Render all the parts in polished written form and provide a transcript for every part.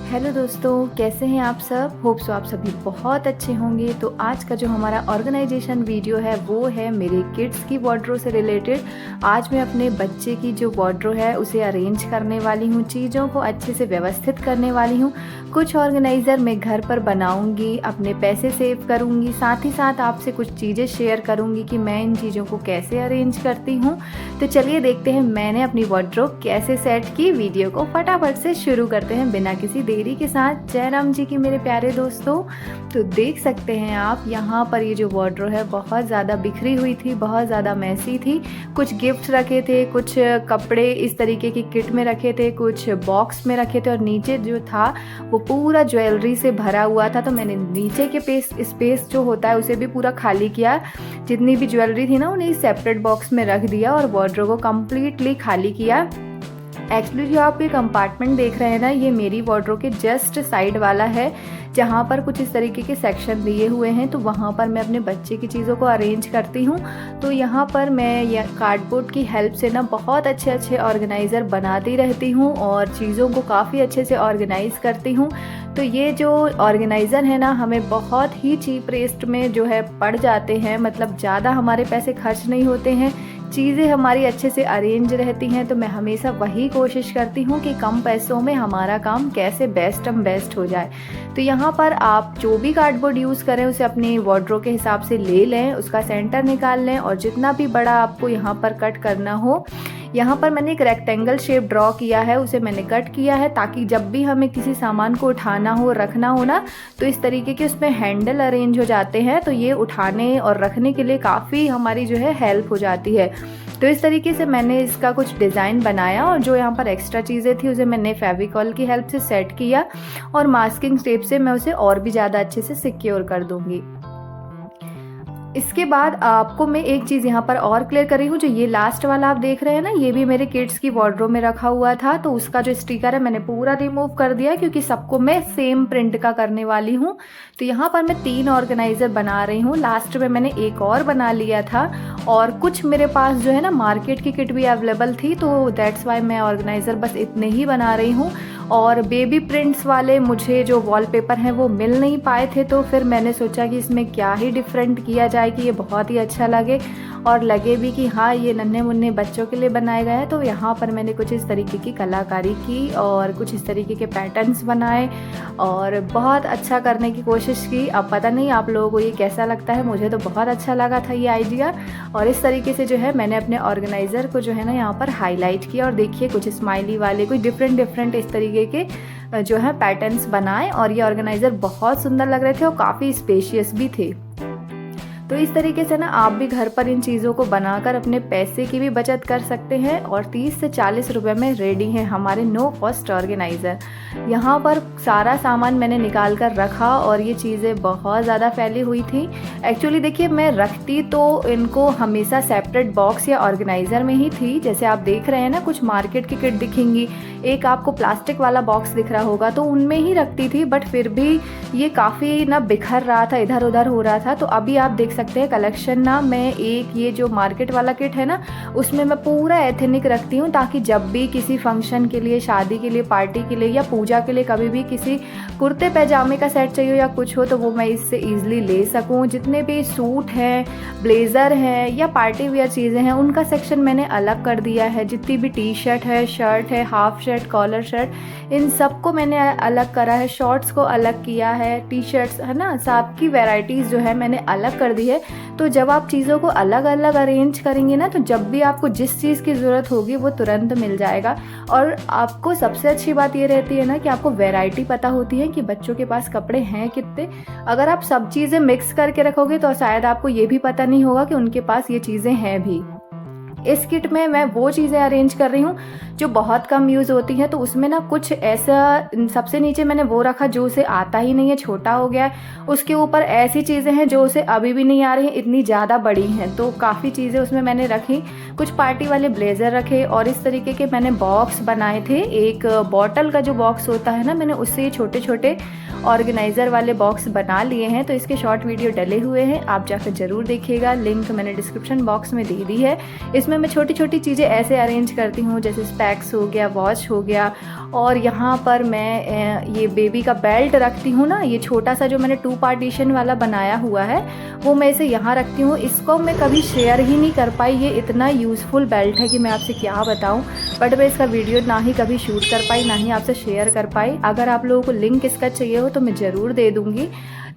Hello दोस्तों, कैसे हैं आप सब। होप सो आप सभी बहुत अच्छे होंगे। तो आज का जो हमारा ऑर्गेनाइजेशन वीडियो है वो है मेरे किड्स की वार्डरोब से रिलेटेड। आज मैं अपने बच्चे की जो वार्डरोब है उसे अरेंज करने वाली हूँ, चीज़ों को अच्छे से व्यवस्थित करने वाली हूँ। कुछ ऑर्गेनाइज़र मैं घर पर बनाऊँगी, अपने पैसे सेव करूँगी, साथ ही साथ आपसे कुछ चीज़ें शेयर करूँगी कि मैं इन चीज़ों को कैसे अरेंज करती हूँ। तो चलिए देखते हैं मैंने अपनी वार्डरोब कैसे सेट की। वीडियो को फटाफट से शुरू करते हैं बिना किसी देरी के साथ। जय राम जी की मेरे प्यारे दोस्तों। तो देख सकते हैं आप यहाँ पर ये जो वार्डरोब है बहुत ज़्यादा बिखरी हुई थी, बहुत ज़्यादा मैसी थी। कुछ गिफ्ट रखे थे, कुछ कपड़े इस तरीके की किट में रखे थे, कुछ बॉक्स में रखे थे और नीचे जो था वो पूरा ज्वेलरी से भरा हुआ था। तो मैंने नीचे के स्पेस जो होता है उसे भी पूरा खाली किया। जितनी भी ज्वेलरी थी ना उन्हें सेपरेट बॉक्स में रख दिया और वार्डरोब को कम्प्लीटली खाली किया। एक्चुअली जो आप ये कंपार्टमेंट देख रहे हैं ना, ये मेरी वार्डरोब के जस्ट साइड वाला है, जहाँ पर कुछ इस तरीके के सेक्शन दिए हुए हैं। तो वहाँ पर मैं अपने बच्चे की चीज़ों को अरेंज करती हूँ। तो यहाँ पर मैं यह कार्डबोर्ड की हेल्प से ना बहुत अच्छे अच्छे ऑर्गेनाइज़र बनाती रहती हूँ और चीज़ों को काफ़ी अच्छे से ऑर्गेनाइज़ करती हूँ। तो ये जो ऑर्गेनाइज़र है ना हमें बहुत ही चीप रेट में जो है पड़ जाते हैं, मतलब ज़्यादा हमारे पैसे खर्च नहीं होते हैं, चीज़ें हमारी अच्छे से अरेंज रहती हैं। तो मैं हमेशा वही कोशिश करती हूँ कि कम पैसों में हमारा काम कैसे बेस्ट हो जाए। तो यहाँ पर आप जो भी कार्डबोर्ड यूज़ करें उसे अपनी वार्डरोब के हिसाब से ले लें, उसका सेंटर निकाल लें और जितना भी बड़ा आपको यहाँ पर कट करना हो, यहाँ पर मैंने एक रेक्टेंगल शेप ड्रॉ किया है, उसे मैंने कट किया है ताकि जब भी हमें किसी सामान को उठाना हो, रखना हो ना, तो इस तरीके के उसमें हैंडल अरेंज हो जाते हैं। तो ये उठाने और रखने के लिए काफ़ी हमारी जो है हेल्प हो जाती है। तो इस तरीके से मैंने इसका कुछ डिज़ाइन बनाया और जो यहाँ पर एक्स्ट्रा चीज़ें थी उसे मैंने फेविकॉल की हेल्प से सेट किया और मास्किंग टेप से मैं उसे और भी ज़्यादा अच्छे से सिक्योर कर दूँगी। इसके बाद आपको मैं एक चीज़ यहाँ पर और क्लियर कर रही हूँ, जो ये लास्ट वाला आप देख रहे हैं ना, ये भी मेरे किड्स की वार्डरोब में रखा हुआ था। तो उसका जो स्टिकर है मैंने पूरा रिमूव कर दिया क्योंकि सबको मैं सेम प्रिंट का करने वाली हूँ। तो यहाँ पर मैं 3 ऑर्गेनाइज़र बना रही हूँ। लास्ट में मैंने एक और बना लिया था और कुछ मेरे पास जो है ना मार्केट की किट भी अवेलेबल थी, तो दैट्स वाई मैं ऑर्गेनाइज़र बस इतने ही बना रही हूँ। और बेबी प्रिंट्स वाले मुझे जो वॉलपेपर हैं वो मिल नहीं पाए थे, तो फिर मैंने सोचा कि इसमें क्या ही डिफरेंट किया जाए कि ये बहुत ही अच्छा लगे और लगे भी कि हाँ ये नन्हे मुन्ने बच्चों के लिए बनाए गए हैं। तो यहाँ पर मैंने कुछ इस तरीके की कलाकारी की और कुछ इस तरीके के पैटर्न्स बनाए और बहुत अच्छा करने की कोशिश की। अब पता नहीं आप लोगों को ये कैसा लगता है, मुझे तो बहुत अच्छा लगा था ये आइडिया। और इस तरीके से जो है मैंने अपने ऑर्गेनाइज़र को जो है ना यहाँ पर हाईलाइट किया और देखिए कुछ स्माइली वाले, कुछ डिफरेंट इस तरीके के जो है पैटर्न्स बनाए और ये ऑर्गेनाइज़र बहुत सुंदर लग रहे थे और काफ़ी स्पेशियस भी थे। तो इस तरीके से ना आप भी घर पर इन चीज़ों को बनाकर अपने पैसे की भी बचत कर सकते हैं और 30 से 40 रुपए में रेडी हैं हमारे नो कॉस्ट ऑर्गेनाइज़र। यहाँ पर सारा सामान मैंने निकाल कर रखा और ये चीज़ें बहुत ज़्यादा फैली हुई थी। एक्चुअली देखिए मैं रखती तो इनको हमेशा सेपरेट बॉक्स या ऑर्गेनाइज़र में ही थी। जैसे आप देख रहे हैं ना कुछ मार्केट की किट दिखेंगी, एक आपको प्लास्टिक वाला बॉक्स दिख रहा होगा, तो उनमें ही रखती थी। बट फिर भी ये काफ़ी ना बिखर रहा था, इधर उधर हो रहा था। तो अभी आप देख सकते हैं कलेक्शन ना, मैं एक ये जो मार्केट वाला किट है ना उसमें मैं पूरा एथनिक रखती हूँ ताकि जब भी किसी फंक्शन के लिए, शादी के लिए, पार्टी के लिए या पूजा के लिए कभी भी किसी कुर्ते पैजामे का सेट चाहिए या कुछ हो तो वो मैं इससे ईजिली ले सकूँ। जितने भी सूट हैं, ब्लेज़र हैं या पार्टी वेयर चीज़ें हैं उनका सेक्शन मैंने अलग कर दिया है। जितनी भी टी शर्ट है, शर्ट है, हाफ शर्ट, कॉलर शर्ट, इन सबको मैंने अलग करा है। शॉर्ट्स को अलग किया है, टी शर्ट्स है ना, सबकी वैरायटीज़ जो है मैंने अलग कर दी है। तो जब आप चीज़ों को अलग अलग अरेंज करेंगे ना तो जब भी आपको जिस चीज़ की ज़रूरत होगी वो तुरंत मिल जाएगा। और आपको सबसे अच्छी बात ये रहती है ना कि आपको वैरायटी पता होती है कि बच्चों के पास कपड़े हैं कितने। अगर आप सब चीज़ें मिक्स करके रखोगे तो शायद आपको ये भी पता नहीं होगा कि उनके पास ये चीज़ें हैं भी। इस किट में मैं वो चीज़ें अरेंज कर रही हूँ जो बहुत कम यूज़ होती हैं। तो उसमें ना कुछ ऐसा, सबसे नीचे मैंने वो रखा जो उसे आता ही नहीं है, छोटा हो गया है। उसके ऊपर ऐसी चीज़ें हैं जो उसे अभी भी नहीं आ रही हैं, इतनी ज़्यादा बड़ी हैं। तो काफ़ी चीज़ें उसमें मैंने रखी, कुछ पार्टी वाले ब्लेज़र रखे और इस तरीके के मैंने बॉक्स बनाए थे। एक बॉटल का जो बॉक्स होता है ना, मैंने उससे छोटे छोटे ऑर्गेनाइज़र वाले बॉक्स बना लिए हैं। तो इसके शॉर्ट वीडियो डले हुए हैं, आप जाकर ज़रूर देखिएगा, लिंक मैंने डिस्क्रिप्शन बॉक्स में दे दी है। इसमें इसमें मैं छोटी छोटी चीज़ें ऐसे अरेंज करती हूँ, जैसे स्पैक्स हो गया, वॉच हो गया, और यहाँ पर मैं ये बेबी का बेल्ट रखती हूँ ना, ये छोटा सा जो मैंने 2 पार्टीशन वाला बनाया हुआ है वो मैं इसे यहाँ रखती हूँ। इसको मैं कभी शेयर ही नहीं कर पाई, ये इतना यूज़फुल बेल्ट है कि मैं आपसे क्या बताऊँ, बट मैं इसका वीडियो ना ही कभी शूट कर पाई, ना ही आपसे शेयर कर पाई। अगर आप लोगों को लिंक इसका चाहिए हो तो मैं ज़रूर दे दूँगी,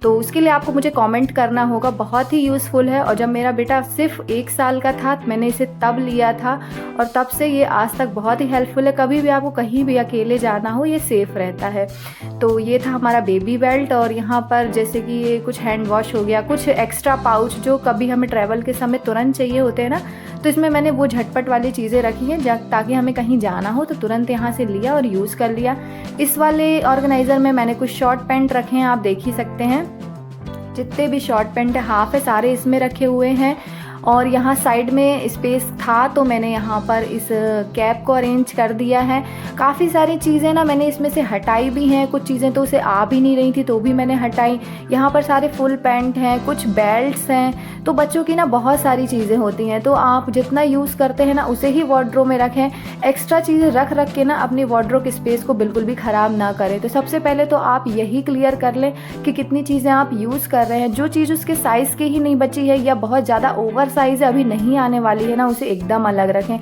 तो उसके लिए आपको मुझे कमेंट करना होगा। बहुत ही यूज़फुल है, और जब मेरा बेटा सिर्फ 1 साल का था मैंने इसे तब लिया था, और तब से ये आज तक बहुत ही हेल्पफुल है। कभी भी आपको कहीं भी अकेले जाना हो ये सेफ़ रहता है। तो ये था हमारा बेबी बेल्ट, और यहाँ पर जैसे कि ये कुछ हैंड वॉश हो गया, कुछ एक्स्ट्रा पाउच जो कभी हमें ट्रैवल के समय तुरंत चाहिए होते हैं ना, तो इसमें मैंने वो झटपट वाली चीज़ें रखी हैं ताकि हमें कहीं जाना हो तो तुरंत यहाँ से लिया और यूज़ कर लिया। इस वाले ऑर्गेनाइज़र में मैंने कुछ शॉर्ट पैंट रखे हैं, आप देख ही सकते हैं। जितने भी शॉर्ट पैंट है, हाफ है, सारे इसमें रखे हुए हैं। और यहाँ साइड में स्पेस था तो मैंने यहाँ पर इस कैप को अरेंज कर दिया है। काफ़ी सारी चीज़ें ना मैंने इसमें से हटाई भी हैं, कुछ चीज़ें तो उसे आ भी नहीं रही थी तो भी मैंने हटाई। यहाँ पर सारे फुल पैंट हैं, कुछ बेल्ट्स हैं। तो बच्चों की ना बहुत सारी चीज़ें होती हैं, तो आप जितना यूज़ करते हैं ना उसे ही वार्डरोब में रखें। एक्स्ट्रा चीज़ें रख रख के ना अपनी वार्डरोब के स्पेस को बिल्कुल भी ख़राब ना करें। तो सबसे पहले तो आप यही क्लियर कर लें कि कितनी चीज़ें आप यूज़ कर रहे हैं। जो चीज़ उसके साइज़ की ही नहीं बची है या बहुत ज़्यादा ओवर साइज़ अभी नहीं आने वाली है ना, उसे एकदम अलग रखें।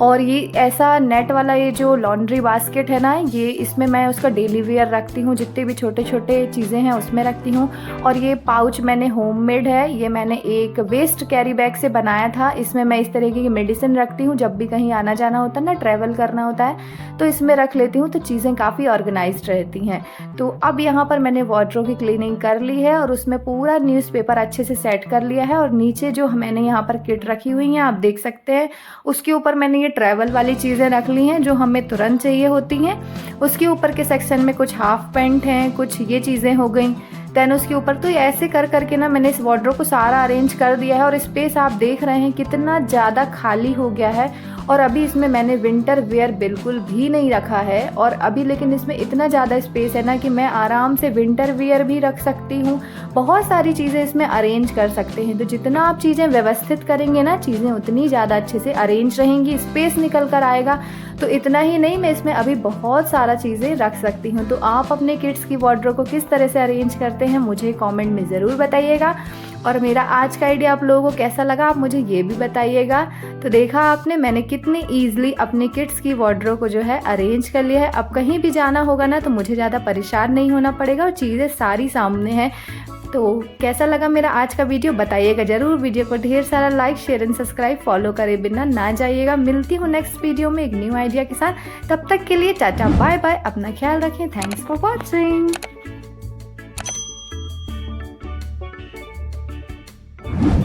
और ये ऐसा नेट वाला ये जो लॉन्ड्री बास्केट है ना, ये इसमें मैं उसका डेली वेयर रखती हूँ, जितने भी छोटे छोटे चीज़ें हैं उसमें रखती हूँ। और ये पाउच मैंने होममेड है, ये मैंने एक वेस्ट कैरी बैग से बनाया था। इसमें मैं इस तरीके की मेडिसिन रखती हूँ, जब भी कहीं आना जाना होता है ना, ट्रैवल करना होता है तो इसमें रख लेती हूँ, तो चीज़ें काफ़ी ऑर्गेनाइज्ड रहती हैं। तो अब यहाँ पर मैंने वार्डरोब की क्लीनिंग कर ली है और उसमें पूरा न्यूज़पेपर अच्छे से सेट कर लिया है। और नीचे जो मैंने यहाँ पर किट रखी हुई हैं आप देख सकते हैं, उसके ऊपर मैंने ये ट्रैवल वाली चीज़ें रख ली हैं जो हमें तुरंत चाहिए होती हैं। उसके ऊपर के सेक्शन में कुछ हाफ पैंट हैं, कुछ ये चीज़ें हो गई। देन उसके ऊपर तो ऐसे कर करके ना मैंने इस वार्डरोब को सारा अरेंज कर दिया है। और स्पेस आप देख रहे हैं कितना ज़्यादा खाली हो गया है। और अभी इसमें मैंने विंटर वेयर बिल्कुल भी नहीं रखा है, और अभी लेकिन इसमें इतना ज़्यादा स्पेस है ना कि मैं आराम से विंटर वेयर भी रख सकती हूँ। बहुत सारी चीज़ें इसमें अरेंज कर सकते हैं। तो जितना आप चीज़ें व्यवस्थित करेंगे ना, चीज़ें उतनी ज़्यादा अच्छे से अरेंज रहेंगी, स्पेस निकल कर आएगा। तो इतना ही नहीं, मैं इसमें अभी बहुत सारा चीज़ें रख सकती हूँ। तो आप अपने किड्स की वार्डरोब को किस तरह से अरेंज करते हैं मुझे कमेंट में ज़रूर बताइएगा। और मेरा आज का आइडिया आप लोगों को कैसा लगा आप मुझे ये भी बताइएगा। तो देखा आपने मैंने कितनी ईजिली अपने किड्स की वार्डरोब को जो है अरेंज कर लिया है। अब कहीं भी जाना होगा ना तो मुझे ज़्यादा परेशान नहीं होना पड़ेगा और चीज़ें सारी सामने हैं। तो कैसा लगा मेरा आज का वीडियो बताइएगा ज़रूर। वीडियो को ढेर सारा like, share and subscribe follow करे बिना ना जाइएगा। मिलती हूँ नेक्स्ट वीडियो में एक न्यू आइडिया के साथ। तब तक के लिए टाटा बाय बाय, अपना ख्याल रखें। Thanks for watching.